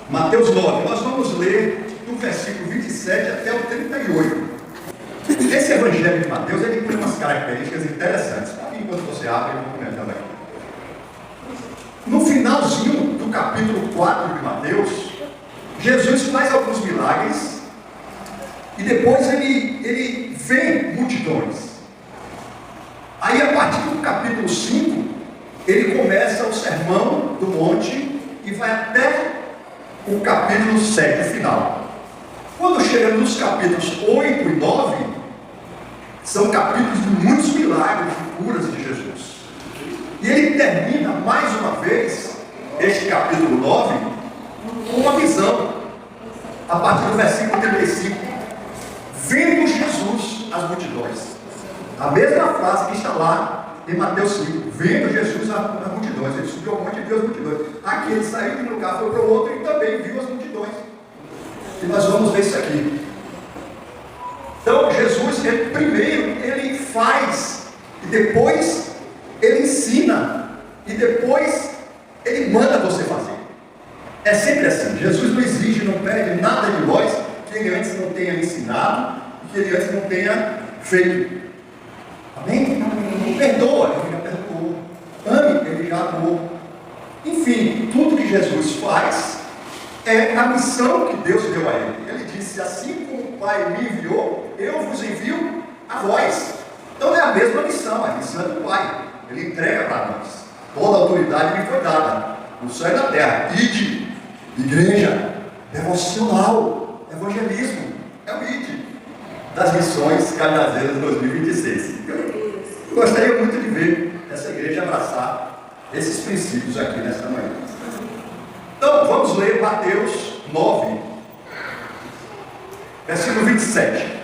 Mateus 9, nós vamos ler do versículo 27 até o 38. Esse evangelho de Mateus, ele tem umas características interessantes. Enquanto você abre, eu vou comentando aqui. No finalzinho do capítulo 4 de Mateus, Jesus faz alguns milagres e depois ele vê multidões. Aí, a partir do capítulo 5, ele começa o sermão do monte e vai até o capítulo 7 final. Quando chega nos capítulos 8 e 9, são capítulos de muitos milagres e curas de Jesus. E ele termina mais uma vez este capítulo 9 com uma visão, a partir do versículo 35, vendo Jesus as multidões. A mesma frase que está lá em Mateus 5, vendo Jesus as multidões. Ele subiu ao monte e viu as multidões. Aqui ele saiu de um lugar, foi para o outro e também viu as multidões. E nós vamos ver isso aqui. Então Jesus, primeiro ele faz, e depois ele ensina, e depois ele manda você fazer. É sempre assim. Jesus não exige, não pede nada de nós que ele antes não tenha ensinado e que ele antes não tenha feito. Amém? Amém. Perdoa, ele já perdoou. Ame, ele já amou. Enfim, tudo que Jesus faz é a missão que Deus deu a ele. Ele disse: assim como o Pai me enviou, eu vos envio a vós. Então é a mesma missão, a missão do Pai. Ele entrega para nós. Toda a autoridade me foi dada, no céu e na terra. Ide, igreja, devocional, evangelismo, é o ide das missões Cajazeiras 2026. Eu gostaria muito de ver essa igreja abraçar esses princípios aqui nesta manhã. Então, vamos ler Mateus 9, versículo 27.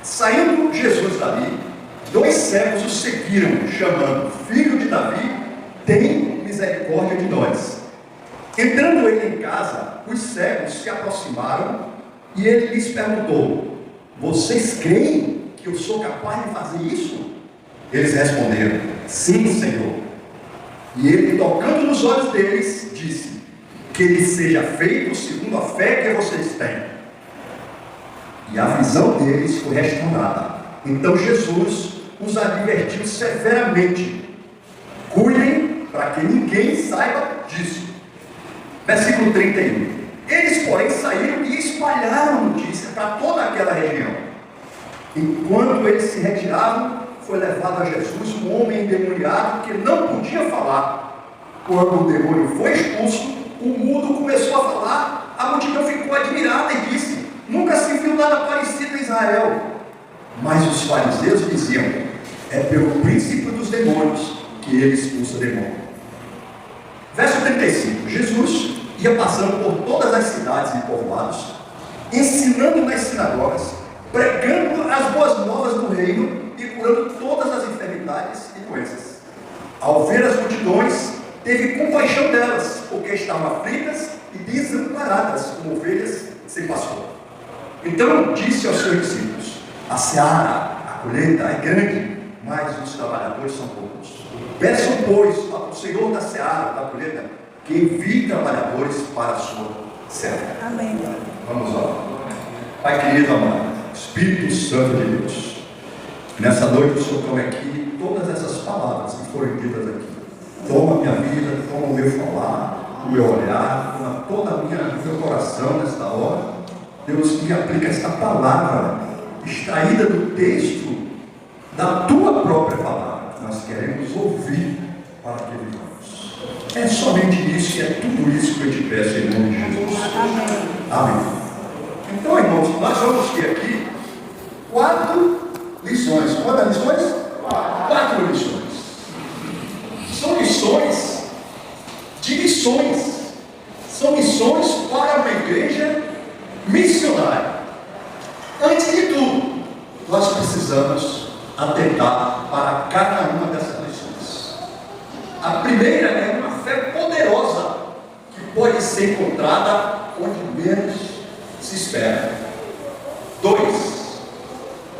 Saindo Jesus dali, 2 cegos o seguiram, chamando: Filho de Davi, tem misericórdia de nós. Entrando ele em casa, os cegos se aproximaram e ele lhes perguntou: vocês creem que eu sou capaz de fazer isso? Eles responderam: sim, Senhor. E ele, tocando nos olhos deles, disse: que lhe seja feito segundo a fé que vocês têm. E a visão deles foi restaurada. Então Jesus os advertiu severamente: cuidem para que ninguém saiba disso. Versículo 31. Eles, porém, saíram e espalharam a notícia para toda aquela região. Enquanto eles se retiravam, foi levado a Jesus um homem endemoniado que não podia falar. Quando o demônio foi expulso, o mudo começou a falar. A multidão ficou admirada e disse: nunca se viu nada parecido em Israel. Mas os fariseus diziam: é pelo princípio dos demônios que ele expulsa demônio. Verso 35. Jesus ia passando por todas as cidades e povoados, ensinando nas sinagogas, pregando as boas novas do reino e curando todas as enfermidades e doenças. Ao ver as multidões, teve compaixão delas, porque estavam aflitas e desamparadas, como ovelhas sem pastor. Então disse aos seus discípulos: a colheita é grande, mas os trabalhadores são poucos. Peçam, pois, ao Senhor da seara, da colheita, que envie trabalhadores para a sua seara. Amém. Vamos lá. Pai querido, amado, Espírito Santo de Deus, nessa noite o Senhor toma aqui todas essas palavras que foram ditas aqui. Toma a minha vida, toma o meu falar, o meu olhar, toma todo o meu coração nesta hora. Deus, me aplica esta palavra extraída do texto da tua própria palavra. Nós queremos ouvir para que vivamos. É somente isso e é tudo isso que eu te peço em nome de Jesus. Amém. Então, irmãos, nós vamos ter aqui 4 lições. Quantas lições? 4 lições. São lições de missões. São missões para uma igreja missionária. Antes de tudo, nós precisamos atentar para cada uma dessas lições. A primeira é uma fé poderosa que pode ser encontrada onde menos se espera. 2.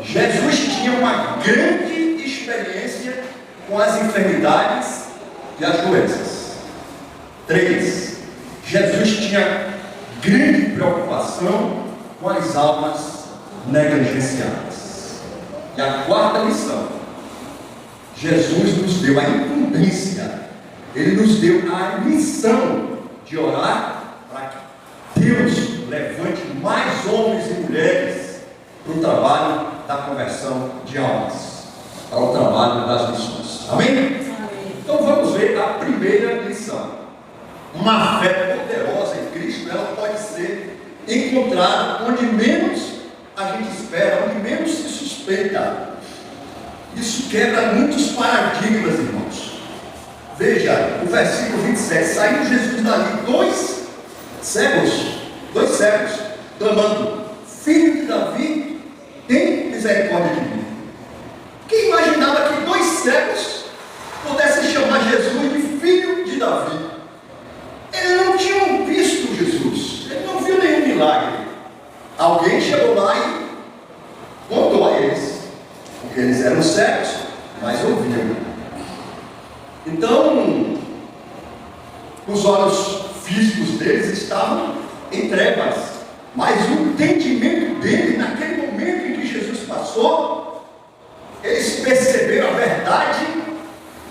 Jesus tinha uma grande experiência com as enfermidades e as doenças. 3. Jesus tinha grande preocupação com as almas negligenciadas. E a quarta lição: Jesus nos deu a incumbência, Ele nos deu a missão de orar para que Deus levante mais homens e mulheres para o trabalho da conversão de almas, para o trabalho das missões. Amém? Então vamos ver a primeira lição. Uma fé poderosa em Cristo, ela pode ser encontrada onde menos a gente espera, onde menos se suspeita. Isso quebra muitos paradigmas, irmãos. Veja, o versículo 27, saiu Jesus dali, dois cegos, clamando: Filho de Davi, tem misericórdia de mim. Quem imaginava que dois cegos pudessem chamar Jesus de filho de Davi? Eles não tinham visto Jesus, ele não viu nenhum milagre. Alguém chegou lá e contou a eles, porque eles eram cegos, mas ouviam. Então, os olhos físicos deles estavam em trevas, mas o entendimento dele, naquele momento em que Jesus passou, eles perceberam a verdade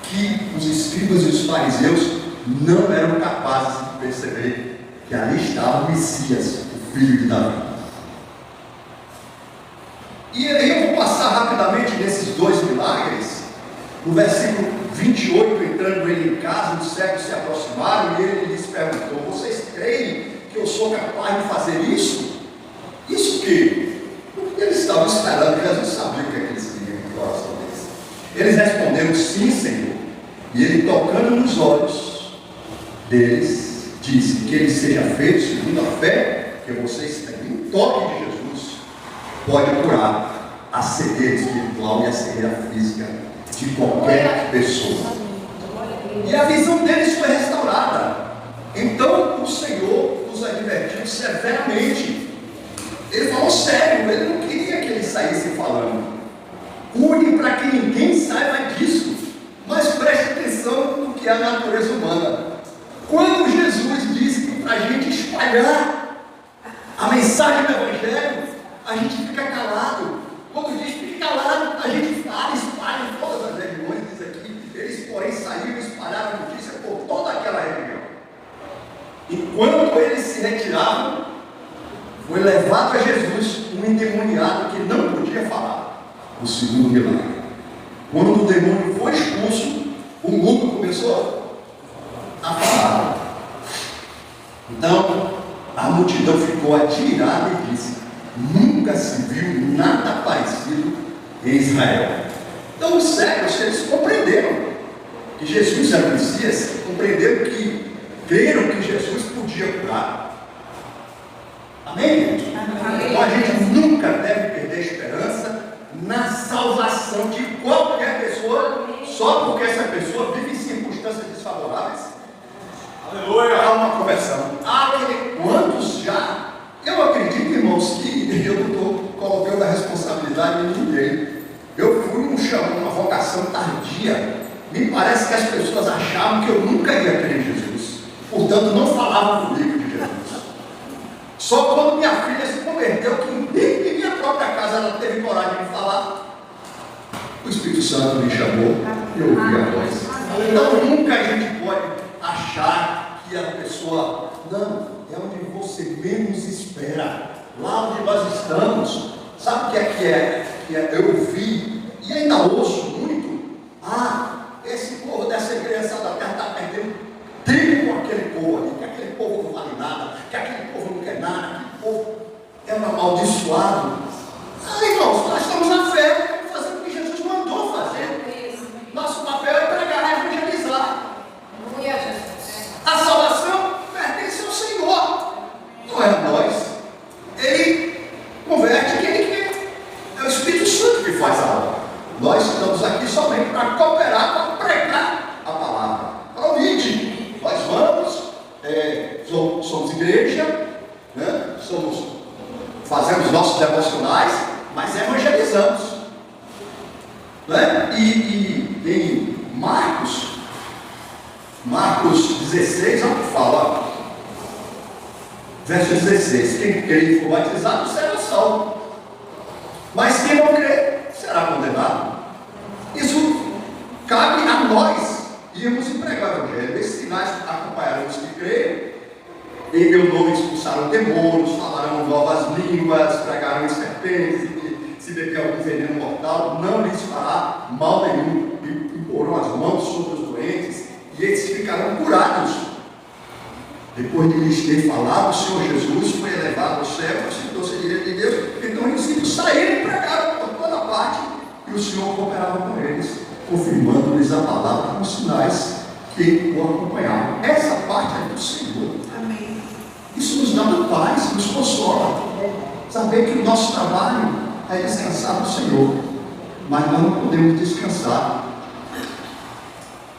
que os escribas e os fariseus não eram capazes de perceber, que ali estava o Messias, o filho de Davi. E aí eu vou passar rapidamente nesses dois milagres. No versículo 28, entrando ele em casa, os cegos se aproximaram e ele lhes perguntou: vocês creem que eu sou capaz de fazer isso? Isso o quê? Porque eles estavam esperando, Jesus sabia o que é que eles queriam no coração deles. Eles responderam: sim, Senhor. E ele, tocando nos olhos deles, disse: que ele seja feito segundo a fé que vocês têm. Um toque de Jesus pode curar a cegueira espiritual e a cegueira física de qualquer pessoa. E a visão deles foi restaurada. Então o Senhor os advertiu severamente. Ele falou sério, ele não queria que eles saíssem falando. Cuide para que ninguém saiba disso, mas preste atenção no que é a natureza humana. Quando Jesus disse que para a gente espalhar a mensagem do Evangelho, a gente fica calado. Quando diz fique calado, a gente fala, espalha em todas as regiões, diz aqui. Eles, porém, saíram e espalharam a notícia por toda aquela região. Enquanto eles se retiravam, foi levado a Jesus um endemoniado que não podia falar. O segundo milagre. Quando o demônio foi expulso, o mundo começou a falar. Então, a multidão ficou admirada e disse: nunca se viu nada parecido em Israel. Então os cegos, eles compreenderam que Jesus era o Messias, compreenderam que, creram que Jesus podia curar. Amém? Então a gente nunca deve perder a esperança na salvação de qualquer pessoa, só porque essa pessoa vive em circunstâncias desfavoráveis. Aleluia! Há uma conversão. Quantos já? Eu acredito, irmãos, que eu não estou colocando a responsabilidade em ninguém. Eu fui uma vocação tardia. Me parece que as pessoas achavam que eu nunca ia crer em Jesus. Portanto, não falavam comigo de Jesus. Só quando minha filha se converteu, que dentro de minha própria casa ela teve coragem de falar, o Espírito Santo me chamou e eu ouvi a voz. Então, nunca a gente pode achar que a pessoa... Não, é onde você menos espera. Lá onde nós estamos. Sabe o que é? Eu vi e ainda ouço muito. Esse povo dessa igreja da terra está perdendo tempo com aquele povo ali, que aquele povo não vale nada, que aquele povo não quer nada, aquele povo é um amaldiçoado. Irmãos, nós estamos na fé, fazendo o que Jesus mandou fazer. Nosso papel é pregar, é evangelizar. A salvação pertence ao Senhor, não é a nós. Ele converte quem ele quer. É o Espírito Santo que faz a obra. Nós estamos aqui somente para cooperar, para pregar a palavra, para ouvir. Nós vamos, somos igreja, né? Fazemos nossos devocionais, mas evangelizamos. Né? E em Marcos 16, olha o que fala. Verso 16: quem crê e for batizado será salvo, mas quem não crê será condenado. Isso cabe a nós irmos e pregar o Evangelho. Esses sinais acompanharão os que creem. Em meu nome expulsaram demônios, falarão novas línguas, pregarão em serpentes, e se beber algum veneno mortal, não lhes fará mal nenhum. E imporão as mãos sobre os doentes, e eles ficarão curados. Depois de lhes ter falado, o Senhor Jesus foi elevado ao céu, sentou-se à direita de Deus. Então os discípulos saíram e pregaram por toda parte, e o Senhor cooperava com eles, confirmando-lhes a palavra com sinais que o acompanhavam. Essa parte é do Senhor. Amém. Isso nos dá paz, nos consola. Saber que o nosso trabalho é descansar no Senhor, mas nós não podemos descansar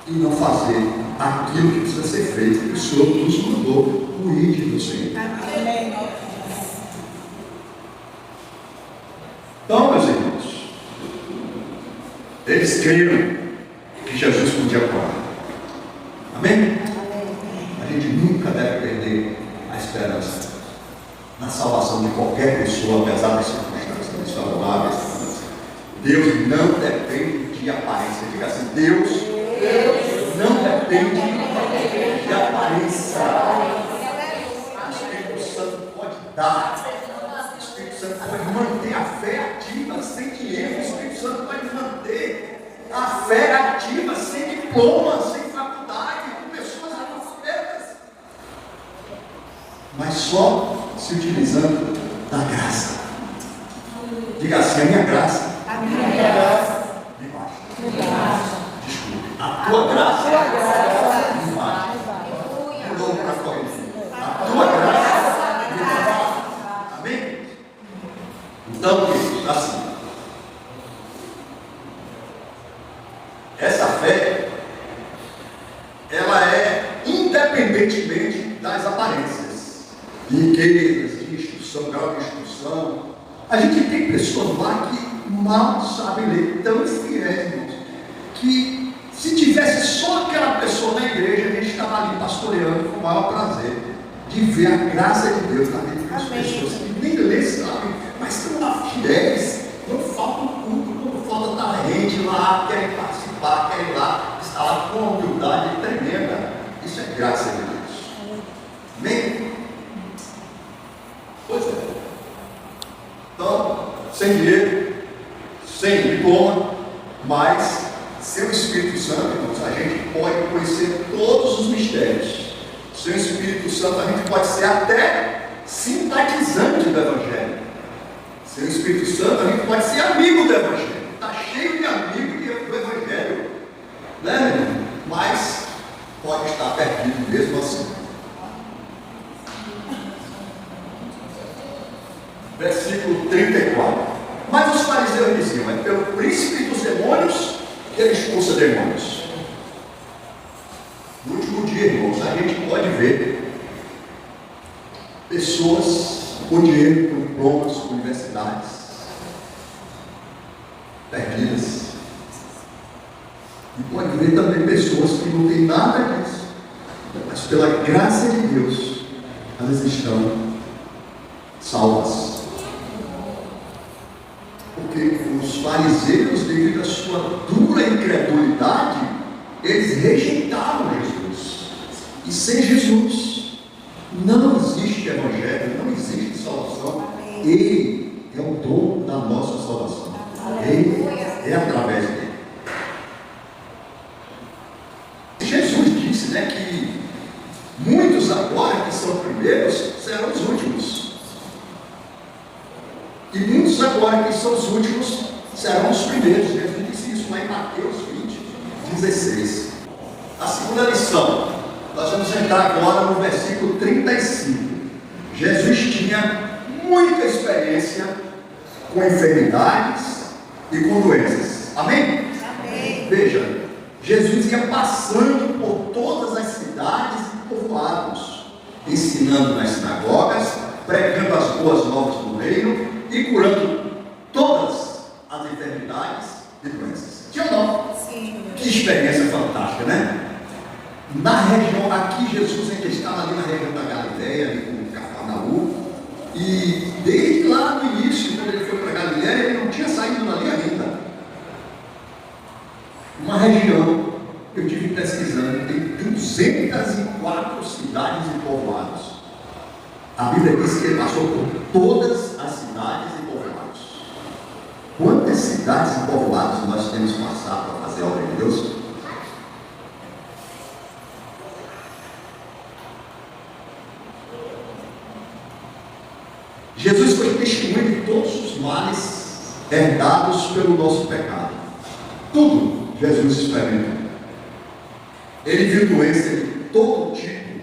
e não fazer aquilo que precisa ser feito, que o Senhor nos mandou, o ID do Senhor. Amém. Então, meus irmãos, eles creram que Jesus podia curar. Amém? A gente nunca deve perder a esperança na salvação de qualquer pessoa, apesar das circunstâncias desfavoráveis. Deus não depende de aparência. Diga assim: Deus não depende de aparência. O Espírito Santo pode dar. O Espírito Santo pode manter a fé ativa sem dinheiro. O Espírito Santo pode manter a fé ativa sem diploma, sem faculdade, com pessoas analfabetas, mas só se utilizando da graça. Diga assim: a minha graça. A minha graça. Me basta. Me basta. Desculpe. A tua graça. Me basta. Mudou para corrigir. A tua graça. Me basta. Amém? Então, queridos, assim, essa fé, ela é independentemente das aparências, de riquezas, de instrução, grau de instrução. A gente tem pessoas lá que mal sabem ler, tão fiéis, irmãos, que se tivesse só aquela pessoa na igreja, a gente estava ali pastoreando com o maior prazer de ver a graça de Deus na vida das pessoas que nem ler sabem, mas estão lá fiéis, não falta o culto, não falta estar rede lá, querem participar, querem ir lá, está lá com uma humildade tremenda. Isso é graça de Deus. Amém? Pois é. Então, sem dinheiro, sem diploma, mas sem o Espírito Santo, irmãos, a gente pode conhecer todos os mistérios. Sem o Espírito Santo, a gente pode ser até simpatizante do Evangelho. Sem o Espírito Santo, a gente pode ser amigo do Evangelho. Está cheio de amigos do Evangelho, né, irmão? Mas pode estar perdido mesmo assim. Versículo 34. Mas os fariseus diziam: é pelo príncipe dos demônios que ele expulsa demônios. No último dia, irmãos, a gente pode ver pessoas com dinheiro, com diplomas, com universidades perdidas. E pode ver também pessoas que não têm nada disso, mas pela graça de Deus, elas estão salvas. Porque os fariseus, devido à sua dura incredulidade, eles rejeitaram Jesus. E sem Jesus não existe evangelho, não existe salvação. Ele é o dono da nossa salvação. Ele é através dele. Jesus disse, né, que muitos agora que são primeiros serão os últimos. E muitos agora que são os últimos serão os primeiros. Jesus disse isso lá em Mateus 20, 16. A segunda lição, nós vamos entrar agora no versículo 35. Jesus tinha muita experiência com enfermidades e com doenças. Amém? Amém. Veja, Jesus ia passando por todas as cidades e povoados, ensinando nas sinagogas, pregando as boas novas do reino e curando todas as enfermidades e doenças. Sim ou não? Sim. Que experiência fantástica, né? Na região, aqui Jesus ainda estava ali na região da Galileia, ali com Cafarnaum, E desde lá no início, quando ele foi para Galiléia, ele não tinha saído dali ainda. Uma região, eu tive pesquisando, tem 204 cidades e povoados. A Bíblia diz que ele passou por todas as cidades e povoados. Quantas cidades e povoados nós temos passado para fazer a obra de Deus? Jesus foi testemunho de todos os males herdados pelo nosso pecado. Tudo Jesus experimentou. Ele viu doença de todo tipo.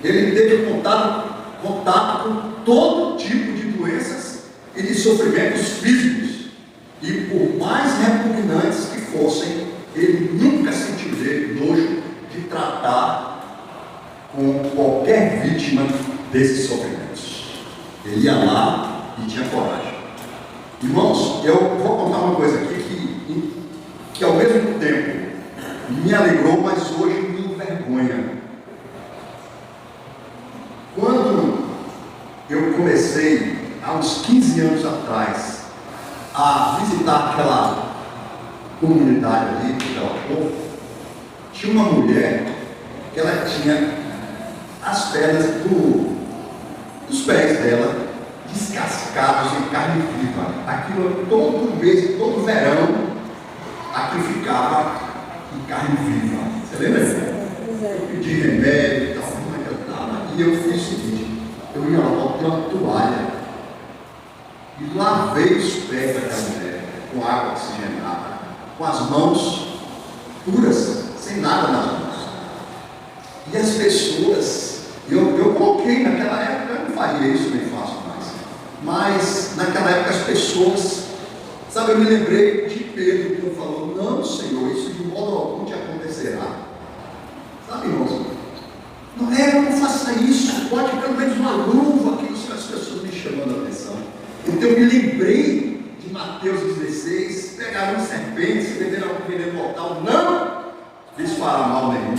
Ele teve contato com todo tipo de doenças e de sofrimentos físicos. E por mais repugnantes que fossem, ele nunca sentiu nojo de tratar com qualquer vítima desses sofrimentos. Ele ia lá e tinha coragem. Irmãos, eu vou contar uma coisa aqui que ao mesmo tempo me alegrou, mas hoje me envergonha. Quando eu comecei, há uns 15 anos atrás, a visitar aquela comunidade ali, aquela povo, tinha uma mulher que ela tinha as pernas dos pés dela descascados em carne viva. Aquilo todo mês, todo verão, aqui ficava em carne viva. Você lembra disso? Eu pedi remédio e tal, não adiantava. E eu fiz o seguinte: eu ia lá, botei uma toalha e lavei os pés daquela mulher com água oxigenada, com as mãos puras, sem nada nas mãos. E as pessoas, eu coloquei naquela época, eu não faria isso, nem faço mais, mas naquela época as pessoas, sabe, eu me lembrei de Pedro, que falou: não, Senhor, isso de modo algum te acontecerá. Sabe, irmãos, não faça isso, pode pelo menos uma luva, que as pessoas me chamando a atenção. Então eu me lembrei de Mateus 16: pegarão serpentes, beberão veneno mortal, não lhes fará mal nenhum,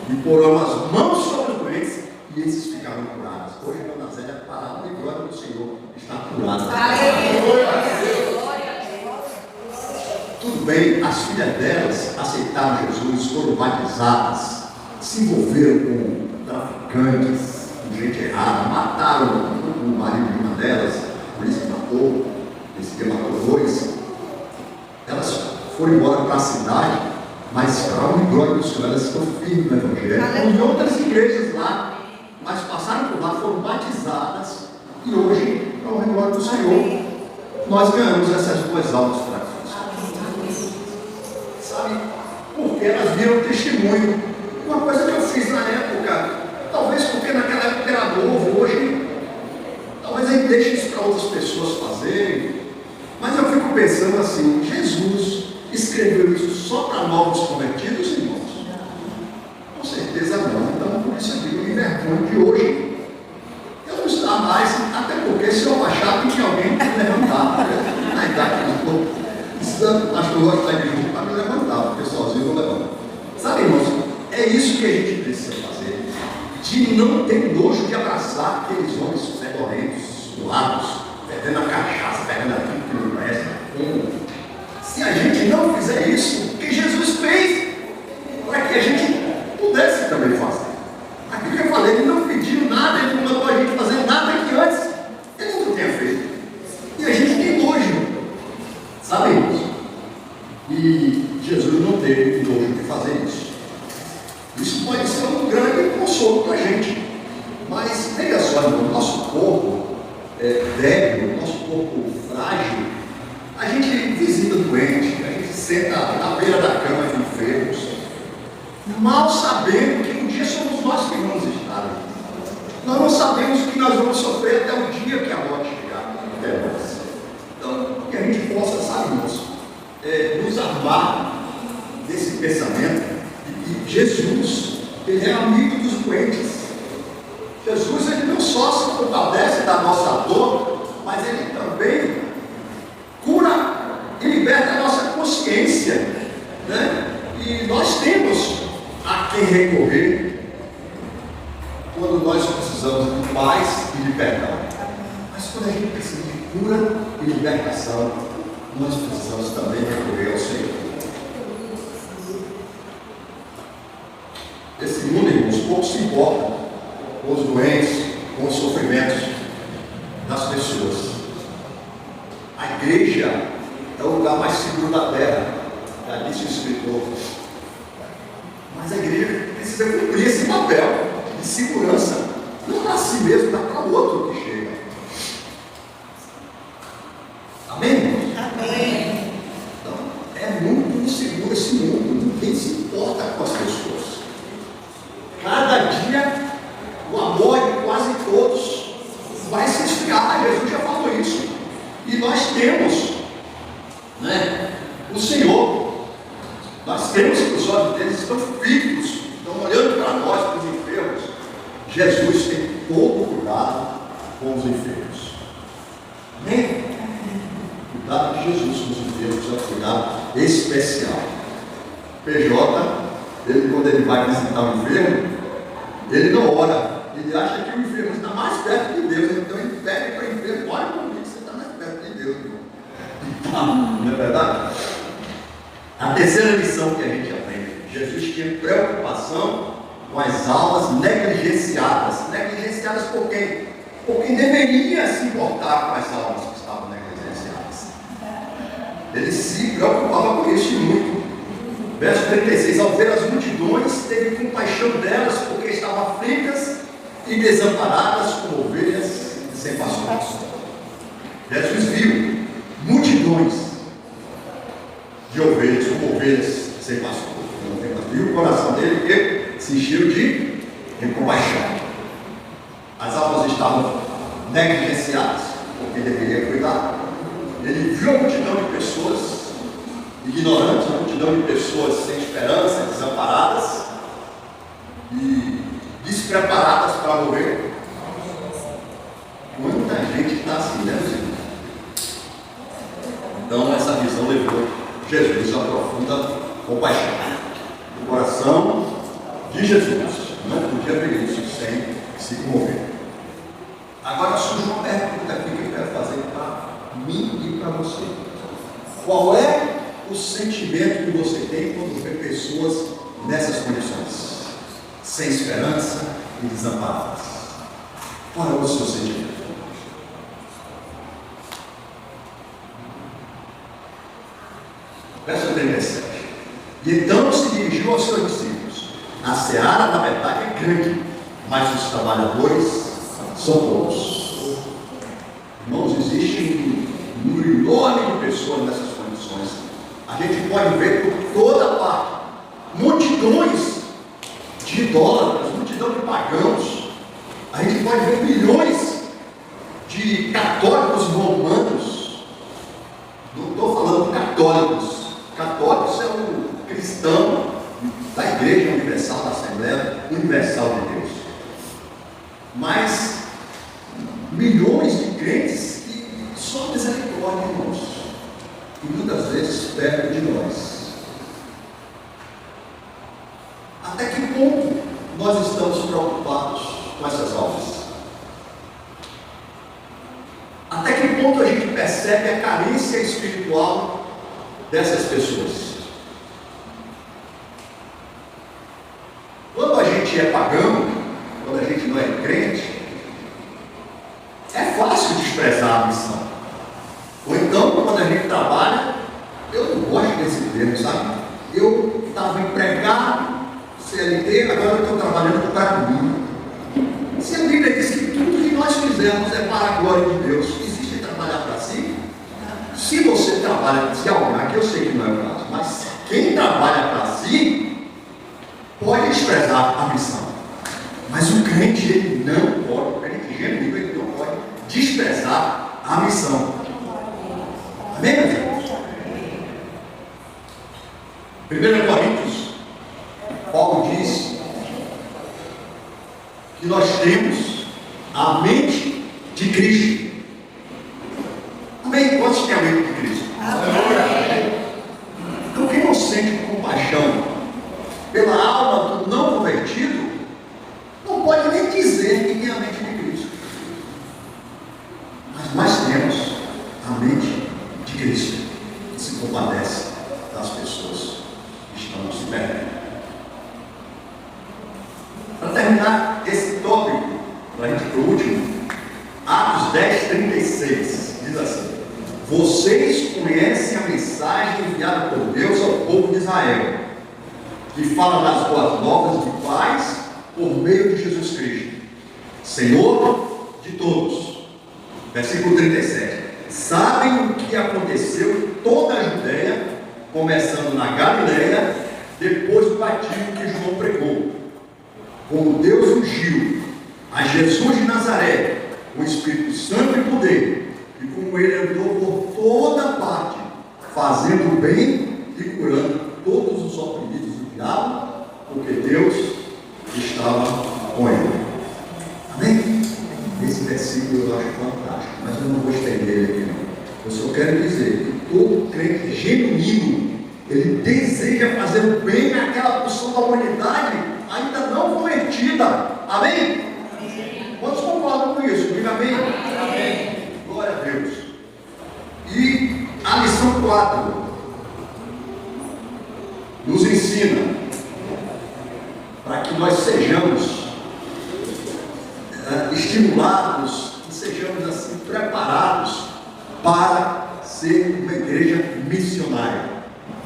e porão as mãos sobre os doentes, e esses ficaram curados. Hoje a Dona Zélia, para a glória do Senhor, está curada. Tudo bem, as filhas delas aceitaram Jesus, foram batizadas, se envolveram com traficantes, com gente errada, mataram o marido de uma delas, por isso que matou, esse que matou dois. Elas foram embora para a cidade, mas para a glória do Senhor, elas estão firmes no Evangelho. Em outras igrejas lá, mas passaram por lá, foram batizadas, e hoje, para a glória do Senhor, nós ganhamos essas duas almas para Cristo. Sabe? Porque elas viram testemunho. Uma coisa que eu fiz na época, talvez porque naquela época era novo, hoje, talvez a gente deixe isso para outras pessoas fazerem, mas eu fico pensando assim: Jesus escreveu isso só para novos convertidos, irmãos? Com certeza não. Então, por isso eu digo, me envergonho de hoje eu não estar mais, até porque se eu achar que tinha alguém que me levantar, na idade que eu estou, acho que eu gosto de estar junto para me levantar, porque sozinho eu não levanto. Sabe, irmãos, é isso que a gente precisa fazer, de não ter nojo de abraçar aqueles homens fedorrentos, suados, perdendo a cachaça, perdendo aquilo que não presta. Se a gente não fizer isso, o que Jesus fez, para que a gente pudesse também fazer. Aquilo que eu falei, ele não pediu nada, ele não mandou a gente fazer nada que antes ele não tinha feito. E a gente tem nojo, sabe, irmãos? E Jesus não teve nojo de fazer isso. Isso pode ser um grande consolo para a gente. Mas veja só, irmão, nosso corpo débil, nosso corpo frágil, a gente visita doente, a gente senta na beira da cama de enfermos, mal sabendo que um dia somos nós que vamos estar. Nós não sabemos que nós vamos sofrer até o dia que a morte chegar até nós. Então, que a gente possa, sabe, irmãos, nos armar desse pensamento de que Jesus, ele é amigo dos doentes. Jesus, ele não só se compadece da nossa dor, mas ele também cura e liberta a nossa consciência, né? E nós temos a quem recorrer quando nós precisamos de paz e de perdão. Mas quando a gente precisa de cura e libertação, nós precisamos também recorrer ao Senhor. Esse mundo, irmãos, pouco se importa com os doentes, com os sofrimentos das pessoas. A igreja é o lugar mais seguro da terra, já disse o escritor. Mas a igreja precisa cumprir esse papel de segurança, não para si mesmo, mas para o outro que chega. Amém, irmãos? Amém. Então, é muito inseguro esse mundo, ninguém se importa com as pessoas. Cada dia, o amor de quase todos vai se esfriar. Jesus já falou isso. E nós temos, o Senhor. Nós temos que os olhos deles estão fixos, estão olhando para nós, para os enfermos. Jesus tem todo cuidado com os enfermos. Amém? O cuidado de Jesus com os enfermos é um cuidado especial. PJ, quando ele vai visitar o enfermo, ele não ora, ele acha que o enfermo está mais perto de Deus, então ele pede para o enfermo: olha comigo, você está mais perto de Deus, irmão. Não é verdade? A terceira lição que a gente aprende: Jesus tinha preocupação com as almas negligenciadas. Negligenciadas por quem? Por quem deveria se importar com as almas que estavam negligenciadas. Ele se preocupava com isso muito. Verso 36: ao ver as multidões, teve compaixão delas, porque estavam aflitas e desamparadas como ovelhas sem pastor. Jesus viu multidões de ovelhas, como ovelhas sem pastor. E o coração dele que se encheu de compaixão. As almas estavam negligenciadas, porque deveria cuidar. Ele viu a multidão de pessoas ignorantes, a multidão de pessoas sem esperança, desamparadas e despreparadas para morrer. Muita gente está assim, né, Senhor? Então essa visão levou Jesus a profunda compaixão. O coração de Jesus não podia ver isso sem se comover. Agora surge uma pergunta aqui que eu quero fazer para mim e para você. Qual é o sentimento que você tem quando vê pessoas nessas condições, sem esperança e desamparadas? Qual é o seu sentimento? Verso 37. E então se dirigiu aos seus discípulos: a seara, na verdade, é grande, mas os trabalhadores são poucos. Irmãos, existe um número enorme de pessoas nessas condições. A gente pode ver por toda parte multidões de idólatras, multidão de pagãos. A gente pode ver milhões de católicos romanos. Não estou falando de católicos. Católicos é o cristão da Igreja Universal, da Assembleia Universal de Deus. Mas milhões de crentes que só misericórdia, irmãos, e muitas vezes perto de nós. Até que ponto nós estamos preocupados com essas almas? Até que ponto a gente percebe a carência espiritual dessas pessoas? Quando a gente é pagão, quando a gente não é crente, é fácil desprezar a missão. Ou então, quando a gente trabalha, eu não gosto desse termo, sabe? Eu estava empregado, CLT, agora eu estou trabalhando para mim. Se a Bíblia diz que tudo que nós fizermos é para a glória de Deus, existe trabalhar para si? Se você trabalha, se alguém, aqui eu sei que não é o caso, mas quem trabalha para si, pode desprezar a missão. Mas o crente, ele não pode, o crente genuíno, ele não pode desprezar a missão. Amém, meu Deus? 1 Coríntios, Paulo diz que nós temos a mente de Cristo. Amém? Quantos têm a mente de Cristo? Amém. Então, quem não sente compaixão pela alma do não convertido, não pode nem dizer que tem a mente de Cristo. antes para o último, Atos 10, 36, diz assim: vocês conhecem a mensagem enviada por Deus ao povo de Israel, que fala das boas novas de paz por meio de Jesus Cristo, Senhor de todos. Versículo 37. Sabem o que aconteceu em toda a Judeia, começando na Galileia, depois do batismo que João pregou, como Deus ungiu a Jesus de Nazaré com o Espírito Santo e poder, e como ele andou por toda parte, fazendo bem e curando todos os oprimidos do diabo, porque Deus estava com ele. Amém? Esse versículo eu acho fantástico, mas eu não vou estender ele aqui não. Eu só quero dizer que todo crente genuíno, ele deseja fazer o bem àquela porção da humanidade ainda não convertida. Amém? Amém. Quantos concordam com isso? Diga amém. Amém. Glória a Deus. E a lição 4 nos ensina para que nós sejamos estimulados e sejamos assim preparados para ser uma igreja missionária.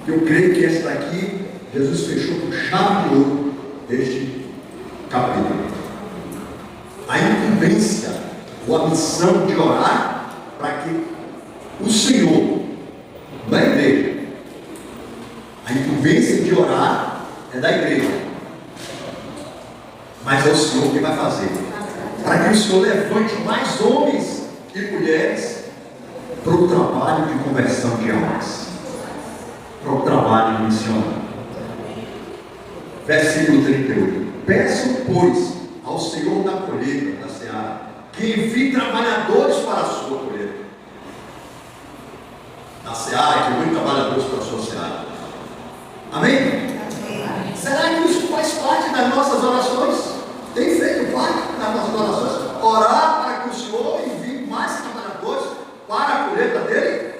Eu creio que essa daqui Jesus fechou com chave de ouro este capítulo. A incumbência ou a missão de orar para que o Senhor, da igreja, a incumbência de orar é da igreja, mas é o Senhor que vai fazer, para que o Senhor levante mais homens e mulheres para o trabalho de conversão de almas, para o trabalho missionário. Versículo 38. Peçam, pois, ao Senhor da colheita, da seara, que envie trabalhadores para a sua colheita. Da seara, que envie trabalhadores para a sua seara. Amém? Amém? Será que isso faz parte das nossas orações? Tem feito parte das nossas orações? Orar para que o Senhor envie mais trabalhadores para a colheita dele?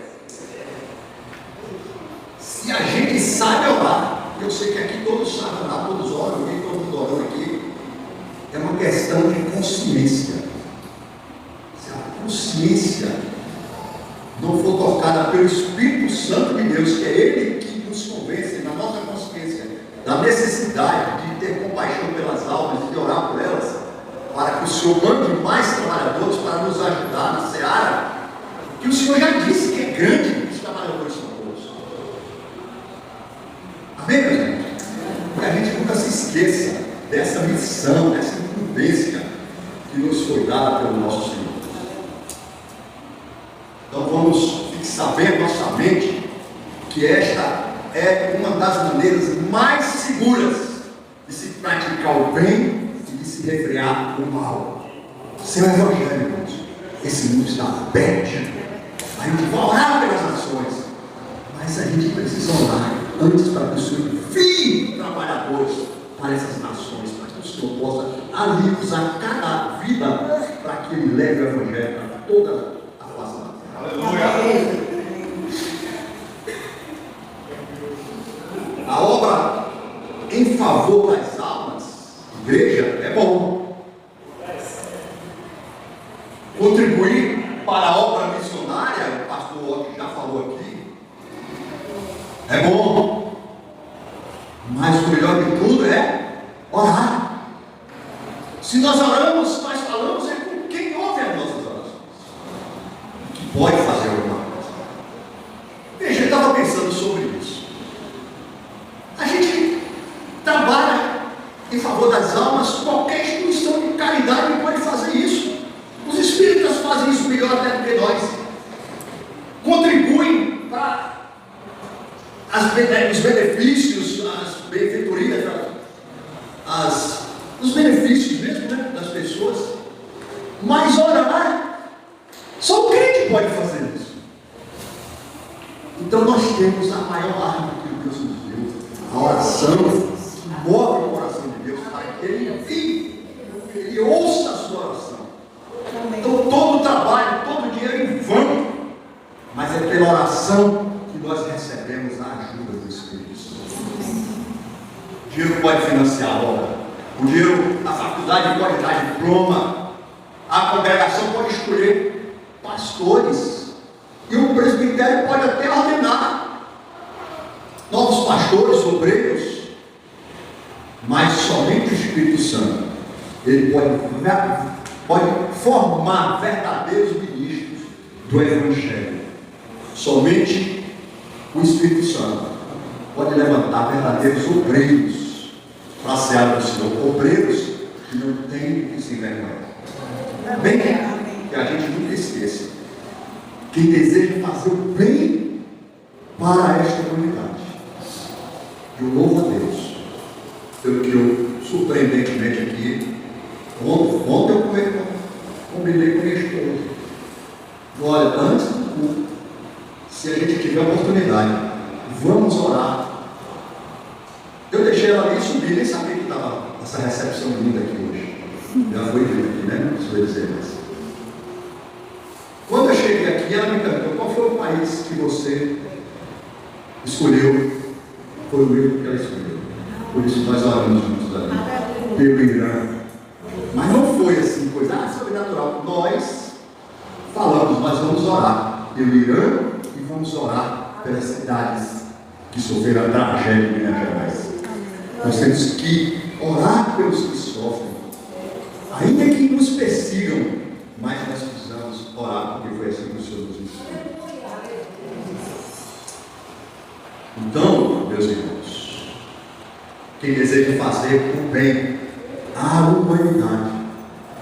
Se a gente sabe orar, eu sei que aqui todos sabem orar, todos oram, eu vi todo mundo orando aqui. É uma questão de consciência. Se a consciência não for tocada pelo Espírito Santo de Deus, que é Ele que nos convence na nossa consciência da necessidade de ter compaixão pelas almas e de orar por elas, para que o Senhor mande mais trabalhadores para nos ajudar na seara, que o Senhor já disse que é grande, os trabalhadores são todos. Amém, meu gente? Que a gente nunca se esqueça dessa missão, dessa incumbência que nos foi dada pelo nosso Senhor. Então vamos fixar bem a nossa mente que esta é uma das maneiras mais seguras de se praticar o bem e de se refrear o mal. Seu evangelho, irmãos, esse mundo está aberto. A gente vai orar pelas nações, mas a gente precisa orar antes para que o Senhor envie trabalhadores para essas nações, para que o Senhor possa ali usar cada vida para que Ele leve o evangelho para toda a face da terra. Aleluia! A obra em favor das almas, igreja, é bom. Contribuir para a obra missionária, o pastor Otto já falou aqui, é bom. Mas o melhor de tudo é orar. Se nós oramos, nós falamos é com quem ouve as nossas orações, que pode fazer alguma coisa. Veja, eu estava pensando sobre isso. A gente trabalha em favor das almas, qualquer instituição de caridade pode fazer isso. Os espíritas fazem isso melhor até do que nós. Contribuem para os benefícios, as benfeitorias, os benefícios mesmo, né, das pessoas. Mas orar, só o crente pode fazer isso. Então nós temos a maior arma que Deus nos deu, a oração, que move o coração de Deus para que Ele envie, que Ele ouça a sua oração. Então todo o trabalho, todo o dinheiro em vão, mas é pela oração que nós recebemos a ajuda do Espírito Santo. O dinheiro pode financiar a obra, o dinheiro, a faculdade pode dar diploma, escolher pastores. E o presbitério pode até ordenar novos pastores, obreiros. Mas somente o Espírito Santo, ele pode formar verdadeiros ministros do Evangelho. Somente o Espírito Santo pode levantar verdadeiros obreiros para a seara do Senhor. Obreiros que não têm que se envergonhar. Bem, que a gente nunca esqueça. Quem deseja fazer o bem para esta comunidade. Eu louvo a Deus pelo que eu surpreendentemente aqui. Ontem eu combinei com minha esposa. Olha, antes do culto, se a gente tiver a oportunidade, vamos orar. Eu deixei ela ali subir, nem sabia que estava essa recepção linda aqui hoje. Já foi linda aqui, né? Não sei dizer mais. Quando eu cheguei aqui, ela me perguntou: qual foi o país que você escolheu? Foi o mesmo que ela escolheu. Por isso nós oramos juntos ali. Pelo Irã. Mas não foi assim, coisa sobrenatural. Nós falamos, nós vamos orar pelo Irã e vamos orar pelas cidades que sofreram a tragédia de Minas Gerais. Nós temos que orar pelos que sofrem, ainda que nos persigam, mas nós precisamos orar, porque foi assim que o Senhor nos ensinou. Então, meus irmãos, quem deseja fazer o bem à humanidade,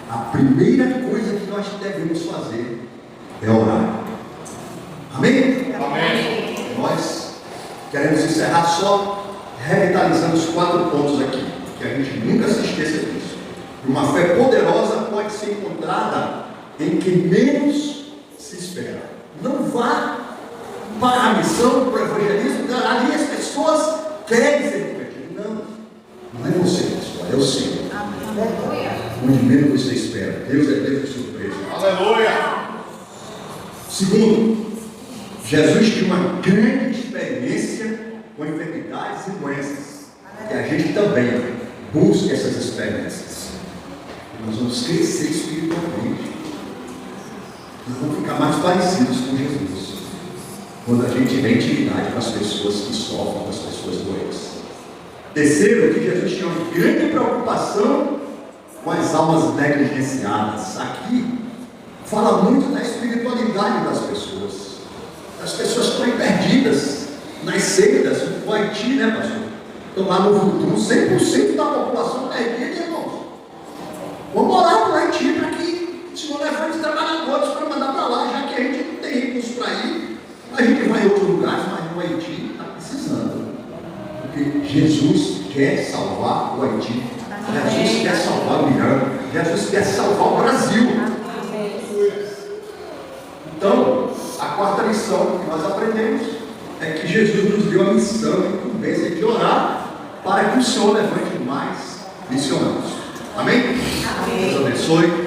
a primeira coisa que nós devemos fazer é orar. Amém? Amém. Nós queremos encerrar só revitalizando os 4 pontos aqui, que a gente nunca se esqueça disso. Uma fé poderosa pode ser encontrada em quem menos se espera. Não vá para a missão, para o evangelismo, ali as pessoas querem ser convertidas. Não é você, pessoal, é o Senhor. Onde menos você espera. Deus é Deus de surpresa. Aleluia! Segundo, Jesus tinha uma grande experiência com enfermidades e doenças. E a gente também busca essas experiências. Nós vamos crescer espiritualmente. Nós vamos ficar mais parecidos com Jesus. Quando a gente tiver intimidade com as pessoas que sofrem, com as pessoas doentes. Terceiro, que Jesus tinha uma grande preocupação com as almas negligenciadas. Aqui fala muito da espiritualidade das pessoas. As pessoas estão perdidas nas seitas, no Haiti, né, pastor? Estão lá no futuro, 100% da população perdida, irmãos. Vamos orar para o Haiti para que o Senhor levante trabalhadores para mandar para lá, já que a gente não tem recursos para ir. A gente vai em outros lugares, mas no Haiti está precisando. Porque Jesus quer salvar o Haiti. Jesus quer salvar o Irã. Jesus quer salvar o Brasil. Então, a quarta lição que nós aprendemos é que Jesus nos deu a missão e a incumbência de orar para que o Senhor levante mais missionários. Amém? Deus abençoe.